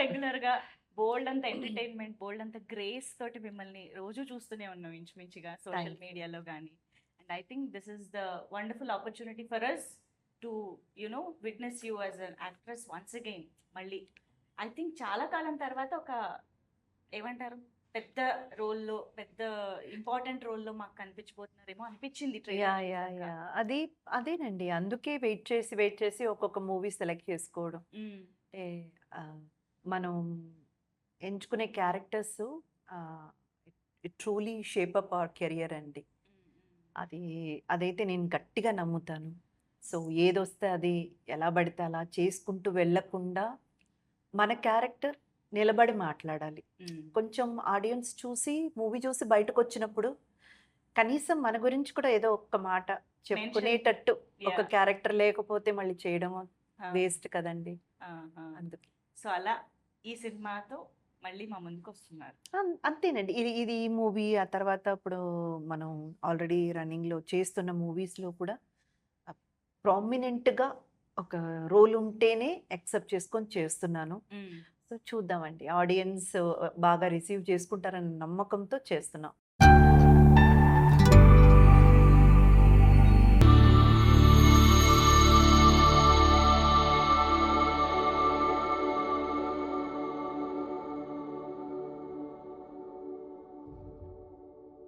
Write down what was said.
Regular గా బోల్డ్ అంత entertainment, బోల్డ్ అంత గ్రేస్ తోటి మిమ్మల్ని రోజు చూస్తూనే ఉన్నాం ఇంచుమించుగా సోషల్ థ్యాంక్ మీడియాలో కానీ. And I think this is the wonderful opportunity for us to witness you as an actress once again. మళ్ళీ ఐ థింక్ చాలా కాలం తర్వాత ఒక ఏమంటారు పెద్ద రోల్లో, పెద్ద ఇంపార్టెంట్ రోల్లో మాకు కనిపించబోతున్నారేమో అనిపించింది యా ట్రైలర్ యా చూసాక. యా అది అదేనండి, అందుకే వెయిట్ చేసి ఒక్కొక్క మూవీ సెలెక్ట్ చేసుకోవడం. మ్మ్. అంటే ఆ, మనం ఎంచుకునే characters it truly shape up hour career అండి. అది అదైతే నేను గట్టిగా నమ్ముతాను. సో ఏదొస్తే అది ఎలా పడితే అలా చేసుకుంటూ వెళ్ళకుండా మన క్యారెక్టర్ నిలబడి మాట్లాడాలి. మ్మ్. కొంచెం ఆడియన్స్ చూసి మూవీ చూసి బయటకు వచ్చినప్పుడు కనీసం మన గురించి కూడా ఏదో ఒక్క మాట చెప్పుకునేటట్టు, ఒక Yeah. క్యారెక్టర్ లేకపోతే మళ్ళీ చేయడం Ah. వేస్ట్ కదండి. అందుకే సో అలా ఈ సినిమాతో మళ్ళీ మా ముందుకు వస్తున్నారు. అంతేనండి. ఇది ఇది ఈ మూవీ ఆ తర్వాత ఇప్పుడు మనం ఆల్రెడీ రన్నింగ్లో చేస్తున్న మూవీస్లో కూడా ప్రామినెంట్గా ఒక రోల్ ఉంటేనే యాక్సెప్ట్ చేసుకొని చేస్తున్నాను. మ్మ్. సో చూద్దామండి, ఆడియన్స్ బాగా రిసీవ్ చేసుకుంటారన్న నమ్మకంతో చేస్తున్నాం.